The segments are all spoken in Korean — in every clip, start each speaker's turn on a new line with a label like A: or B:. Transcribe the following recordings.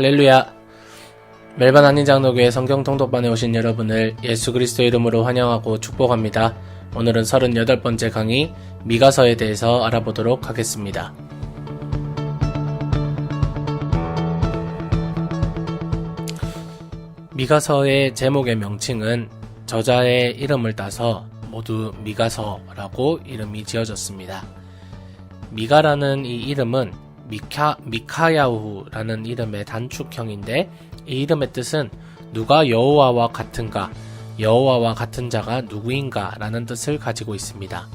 A: 할렐루야. 멜번 한인장로교회 성경통독반에 오신 여러분을 예수 그리스도 이름으로 환영하고 축복합니다. 오늘은 38번째 강의 미가서에 대해서 알아보도록 하겠습니다. 미가서의 제목의 명칭은 저자의 이름을 따서 모두 미가서라고 이름이 지어졌습니다. 미가라는 이 이름은 미카야후라는 이름의 단축형인데, 이 이름의 뜻은 누가 여호와와 같은가, 여호와와 같은 자가 누구인가 라는 뜻을 가지고 있습니다.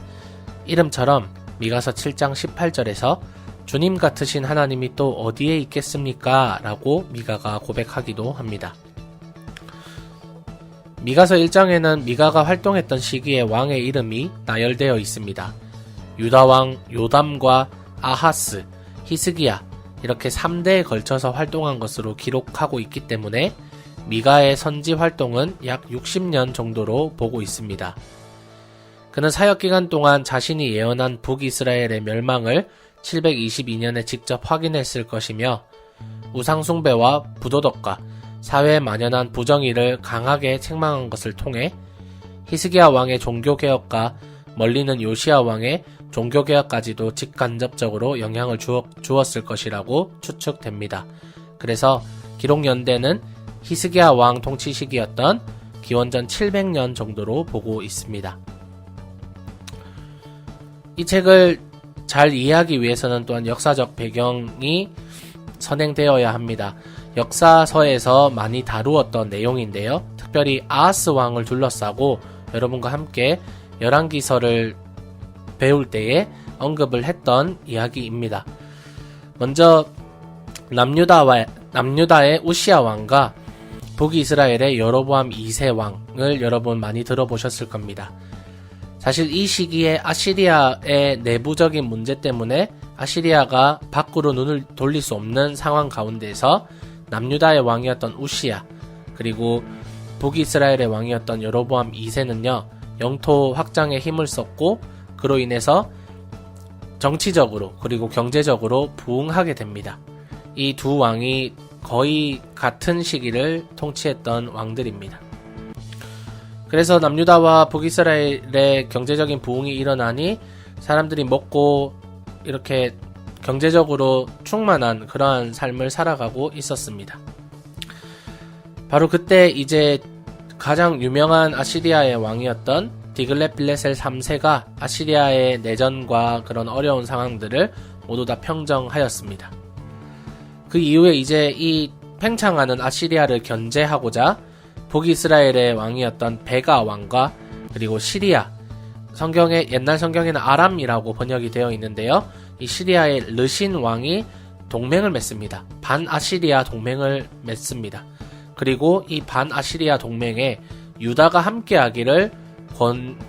A: 이름처럼 미가서 7장 18절에서 주님 같으신 하나님이 또 어디에 있겠습니까? 라고 미가가 고백하기도 합니다. 미가서 1장에는 미가가 활동했던 시기의 왕의 이름이 나열되어 있습니다. 유다왕 요담과 아하스, 히스기야 이렇게 3대에 걸쳐서 활동한 것으로 기록하고 있기 때문에 미가의 선지 활동은 약 60년 정도로 보고 있습니다. 그는 사역기간 동안 자신이 예언한 북이스라엘의 멸망을 722년에 직접 확인했을 것이며, 우상숭배와 부도덕과 사회에 만연한 부정의를 강하게 책망한 것을 통해 히스기야 왕의 종교개혁과 멀리는 요시야 왕의 종교개혁까지도 직간접적으로 영향을 주었을 것이라고 추측됩니다. 그래서 기록 연대는 히스기야 왕 통치 시기였던 기원전 700년 정도로 보고 있습니다. 이 책을 잘 이해하기 위해서는 또한 역사적 배경이 선행되어야 합니다. 역사서에서 많이 다루었던 내용인데요. 특별히 아하스 왕을 둘러싸고 여러분과 함께 열왕기서를 배울 때에 언급을 했던 이야기입니다. 먼저 남유다의 우시야 왕과 북이스라엘의 여로보암 2세 왕을 여러분 많이 들어보셨을 겁니다. 사실 이 시기에 아시리아의 내부적인 문제 때문에 아시리아가 밖으로 눈을 돌릴 수 없는 상황 가운데서 남유다의 왕이었던 우시야, 그리고 북이스라엘의 왕이었던 여로보암 2세는요 영토 확장에 힘을 썼고, 그로 인해서 정치적으로 그리고 경제적으로 부흥하게 됩니다. 이 두 왕이 거의 같은 시기를 통치했던 왕들입니다. 그래서 남유다와 북이스라엘의 경제적인 부흥이 일어나니 사람들이 먹고 이렇게 경제적으로 충만한 그러한 삶을 살아가고 있었습니다. 바로 그때 이제 가장 유명한 아시리아의 왕이었던 디글렛빌레셀 3세가 아시리아의 내전과 그런 어려운 상황들을 모두 다 평정하였습니다. 그 이후에 이제 이 팽창하는 아시리아를 견제하고자 북이스라엘의 왕이었던 베가 왕과, 그리고 시리아, 옛날 성경에는 아람이라고 번역이 되어 있는데요. 이 시리아의 르신 왕이 동맹을 맺습니다. 반아시리아 동맹을 맺습니다. 그리고 이 반아시리아 동맹에 유다가 함께하기를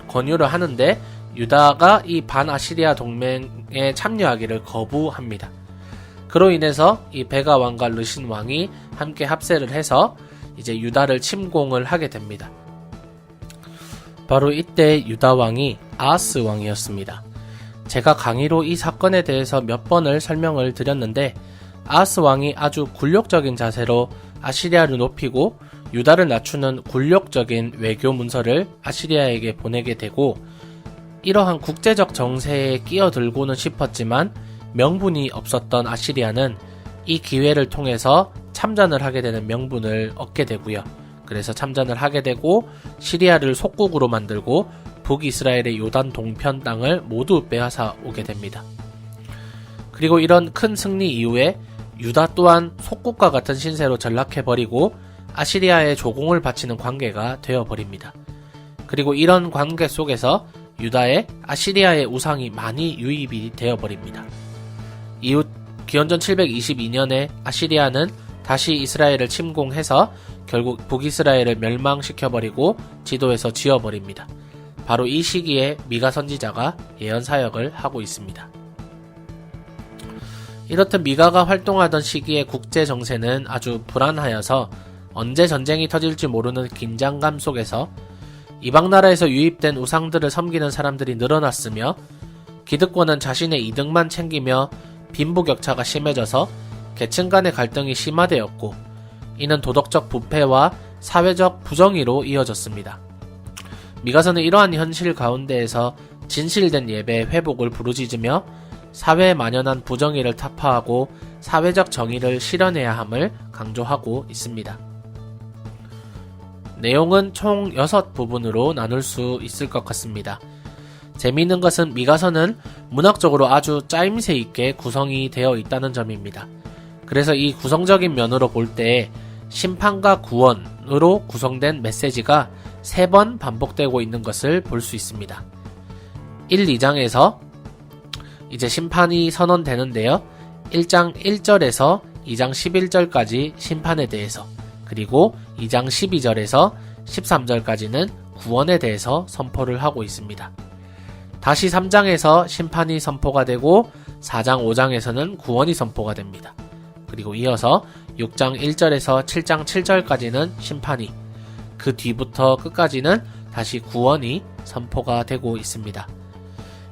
A: 권유를 하는데, 유다가 이 반아시리아 동맹에 참여하기를 거부합니다. 그로 인해서 이 베가 왕과 르신 왕이 함께 합세를 해서 이제 유다를 침공을 하게 됩니다. 바로 이때 유다 왕이 아하스 왕이었습니다. 제가 강의로 이 사건에 대해서 몇 번을 설명을 드렸는데, 아하스 왕이 아주 굴욕적인 자세로 아시리아를 높이고 유다를 낮추는 굴욕적인 외교 문서를 아시리아에게 보내게 되고, 이러한 국제적 정세에 끼어들고는 싶었지만 명분이 없었던 아시리아는 이 기회를 통해서 참전을 하게 되는 명분을 얻게 되고요. 그래서 참전을 하게 되고 시리아를 속국으로 만들고 북이스라엘의 요단 동편 땅을 모두 빼앗아 오게 됩니다. 그리고 이런 큰 승리 이후에 유다 또한 속국과 같은 신세로 전락해버리고 아시리아에 조공을 바치는 관계가 되어버립니다. 그리고 이런 관계 속에서 유다에 아시리아의 우상이 많이 유입이 되어버립니다. 이후 기원전 722년에 아시리아는 다시 이스라엘을 침공해서 결국 북이스라엘을 멸망시켜버리고 지도에서 지워버립니다. 바로 이 시기에 미가 선지자가 예언 사역을 하고 있습니다. 이렇듯 미가가 활동하던 시기의 국제 정세는 아주 불안하여서 언제 전쟁이 터질지 모르는 긴장감 속에서 이방 나라에서 유입된 우상들을 섬기는 사람들이 늘어났으며, 기득권은 자신의 이득만 챙기며 빈부격차가 심해져서 계층 간의 갈등이 심화되었고 이는 도덕적 부패와 사회적 부정의로 이어졌습니다. 미가서는 이러한 현실 가운데에서 진실된 예배의 회복을 부르짖으며 사회에 만연한 부정의를 타파하고 사회적 정의를 실현해야 함을 강조하고 있습니다. 내용은 총 6부분으로 나눌 수 있을 것 같습니다. 재미있는 것은 미가서는 문학적으로 아주 짜임새 있게 구성이 되어 있다는 점입니다. 그래서 이 구성적인 면으로 볼 때 심판과 구원으로 구성된 메시지가 3번 반복되고 있는 것을 볼 수 있습니다. 1, 2장에서 이제 심판이 선언되는데요. 1장 1절에서 2장 11절까지 심판에 대해서, 그리고 2장 12절에서 13절까지는 구원에 대해서 선포를 하고 있습니다. 다시 3장에서 심판이 선포가 되고 4장 5장에서는 구원이 선포가 됩니다. 그리고 이어서 6장 1절에서 7장 7절까지는 심판이, 그 뒤부터 끝까지는 다시 구원이 선포가 되고 있습니다.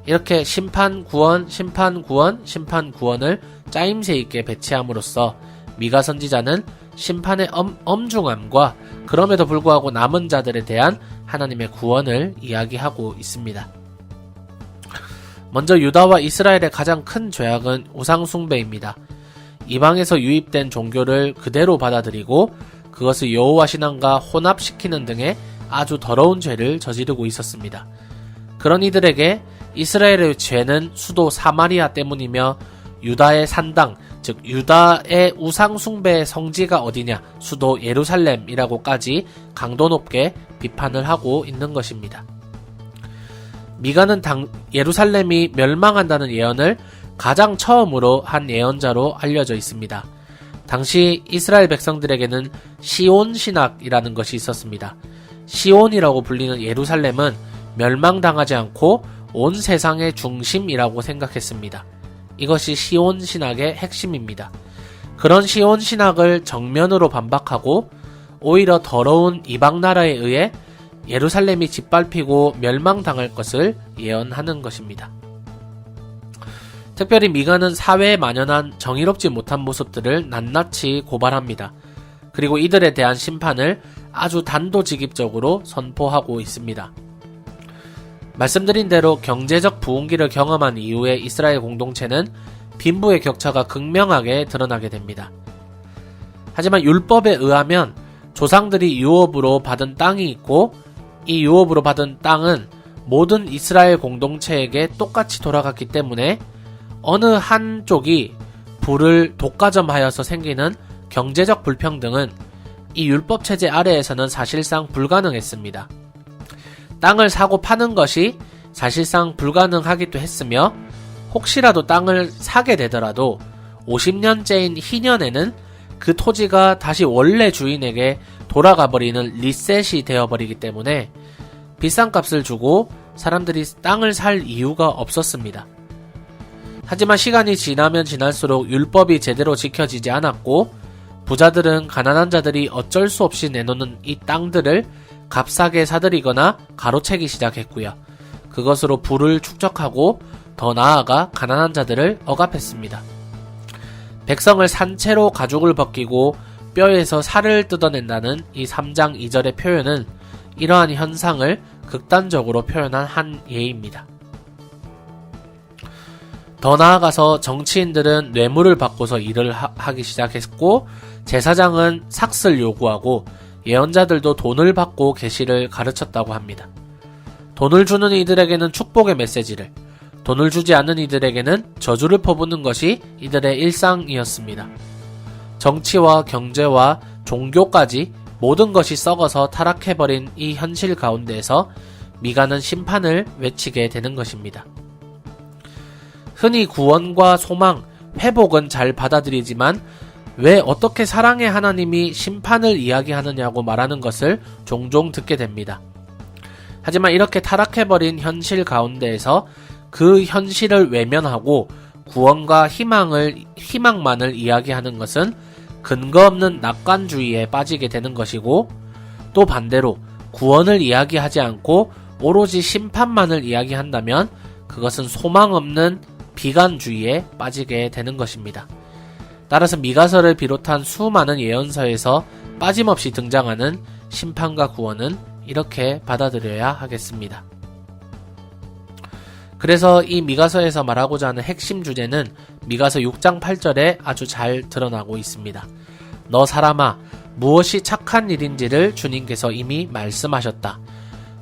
A: 이렇게 심판, 구원, 심판, 구원, 심판, 구원을 짜임새 있게 배치함으로써 미가 선지자는 심판의 엄중함과 그럼에도 불구하고 남은 자들에 대한 하나님의 구원을 이야기하고 있습니다. 먼저 유다와 이스라엘의 가장 큰 죄악은 우상숭배입니다. 이방에서 유입된 종교를 그대로 받아들이고 그것을 여호와 신앙과 혼합시키는 등의 아주 더러운 죄를 저지르고 있었습니다. 그런 이들에게 이스라엘의 죄는 수도 사마리아 때문이며 유다의 산당, 즉 유다의 우상숭배의 성지가 어디냐, 수도 예루살렘이라고까지 강도 높게 비판을 하고 있는 것입니다. 미가는 예루살렘이 멸망한다는 예언을 가장 처음으로 한 예언자로 알려져 있습니다. 당시 이스라엘 백성들에게는 시온 신학이라는 것이 있었습니다. 시온이라고 불리는 예루살렘은 멸망당하지 않고 온 세상의 중심이라고 생각했습니다. 이것이 시온 신학의 핵심입니다. 그런 시온 신학을 정면으로 반박하고 오히려 더러운 이방 나라에 의해 예루살렘이 짓밟히고 멸망당할 것을 예언하는 것입니다. 특별히 미가는 사회에 만연한 정의롭지 못한 모습들을 낱낱이 고발합니다. 그리고 이들에 대한 심판을 아주 단도직입적으로 선포하고 있습니다. 말씀드린 대로 경제적 부흥기를 경험한 이후에 이스라엘 공동체는 빈부의 격차가 극명하게 드러나게 됩니다. 하지만 율법에 의하면 조상들이 유업으로 받은 땅이 있고 이 유업으로 받은 땅은 모든 이스라엘 공동체에게 똑같이 돌아갔기 때문에 어느 한쪽이 부를 독과점하여서 생기는 경제적 불평등은 이 율법 체제 아래에서는 사실상 불가능했습니다. 땅을 사고 파는 것이 사실상 불가능하기도 했으며 혹시라도 땅을 사게 되더라도 50년째인 희년에는 그 토지가 다시 원래 주인에게 돌아가 버리는 리셋이 되어버리기 때문에 비싼 값을 주고 사람들이 땅을 살 이유가 없었습니다. 하지만 시간이 지나면 지날수록 율법이 제대로 지켜지지 않았고 부자들은 가난한 자들이 어쩔 수 없이 내놓는 이 땅들을 값싸게 사들이거나 가로채기 시작했고요. 그것으로 부를 축적하고 더 나아가 가난한 자들을 억압했습니다. 백성을 산채로 가죽을 벗기고 뼈에서 살을 뜯어낸다는 이 3장 2절의 표현은 이러한 현상을 극단적으로 표현한 한 예입니다. 더 나아가서 정치인들은 뇌물을 받고서 일을 하기 시작했고 제사장은 삭슬 요구하고 예언자들도 돈을 받고 계시를 가르쳤다고 합니다. 돈을 주는 이들에게는 축복의 메시지를, 돈을 주지 않는 이들에게는 저주를 퍼붓는 것이 이들의 일상이었습니다. 정치와 경제와 종교까지 모든 것이 썩어서 타락해버린 이 현실 가운데에서 미가는 심판을 외치게 되는 것입니다. 흔히 구원과 소망, 회복은 잘 받아들이지만 왜 어떻게 사랑의 하나님이 심판을 이야기하느냐고 말하는 것을 종종 듣게 됩니다. 하지만 이렇게 타락해버린 현실 가운데에서 그 현실을 외면하고 구원과 희망만을 이야기하는 것은 근거 없는 낙관주의에 빠지게 되는 것이고 또 반대로 구원을 이야기하지 않고 오로지 심판만을 이야기한다면 그것은 소망 없는 비관주의에 빠지게 되는 것입니다. 따라서 미가서를 비롯한 수많은 예언서에서 빠짐없이 등장하는 심판과 구원은 이렇게 받아들여야 하겠습니다. 그래서 이 미가서에서 말하고자 하는 핵심 주제는 미가서 6장 8절에 아주 잘 드러나고 있습니다. 너 사람아, 무엇이 착한 일인지를 주님께서 이미 말씀하셨다.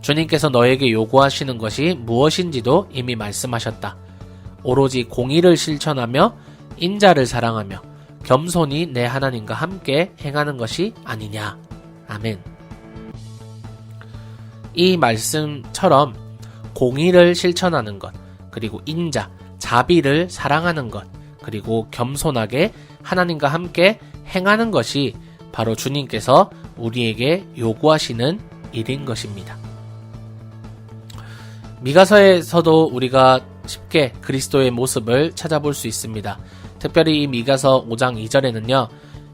A: 주님께서 너에게 요구하시는 것이 무엇인지도 이미 말씀하셨다. 오로지 공의를 실천하며 인자를 사랑하며 겸손히 내 하나님과 함께 행하는 것이 아니냐. 아멘. 이 말씀처럼 공의를 실천하는 것, 그리고 인자, 자비를 사랑하는 것, 그리고 겸손하게 하나님과 함께 행하는 것이 바로 주님께서 우리에게 요구하시는 일인 것입니다. 미가서에서도 우리가 쉽게 그리스도의 모습을 찾아볼 수 있습니다. 특별히 이 미가서 5장 2절에는요,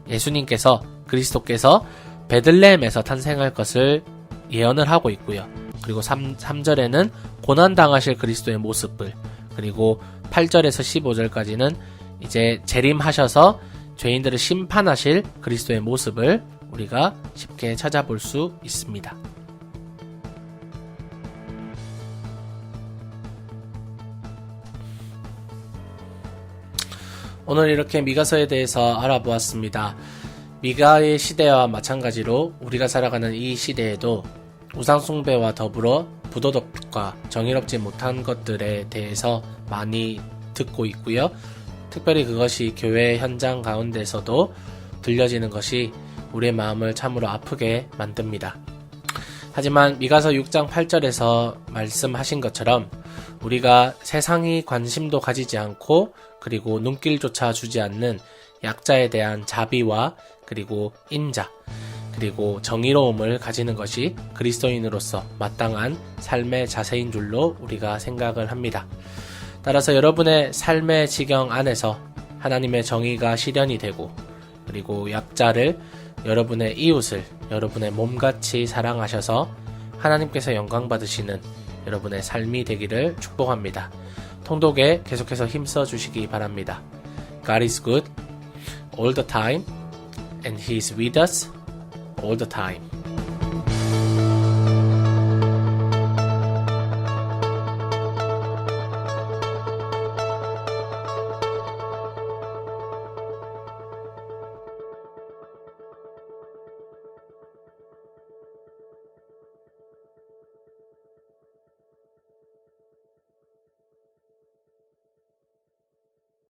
A: 예수님께서, 그리스도께서 베들레헴에서 탄생할 것을 예언을 하고 있고요. 그리고 3절에는 고난당하실 그리스도의 모습을, 그리고 8절에서 15절까지는 이제 재림하셔서 죄인들을 심판하실 그리스도의 모습을 우리가 쉽게 찾아볼 수 있습니다. 오늘 이렇게 미가서에 대해서 알아보았습니다. 미가의 시대와 마찬가지로 우리가 살아가는 이 시대에도 우상숭배와 더불어 부도덕과 정의롭지 못한 것들에 대해서 많이 듣고 있고요. 특별히 그것이 교회 현장 가운데서도 들려지는 것이 우리의 마음을 참으로 아프게 만듭니다. 하지만 미가서 6장 8절에서 말씀하신 것처럼 우리가 세상이 관심도 가지지 않고 그리고 눈길조차 주지 않는 약자에 대한 자비와 그리고 인자, 그리고 정의로움을 가지는 것이 그리스도인으로서 마땅한 삶의 자세인 줄로 우리가 생각을 합니다. 따라서 여러분의 삶의 지경 안에서 하나님의 정의가 실현이 되고, 그리고 약자를, 여러분의 이웃을 여러분의 몸같이 사랑하셔서 하나님께서 영광 받으시는 여러분의 삶이 되기를 축복합니다. 통독에 계속해서 힘써 주시기 바랍니다. God is good all the time and He is with us all the time.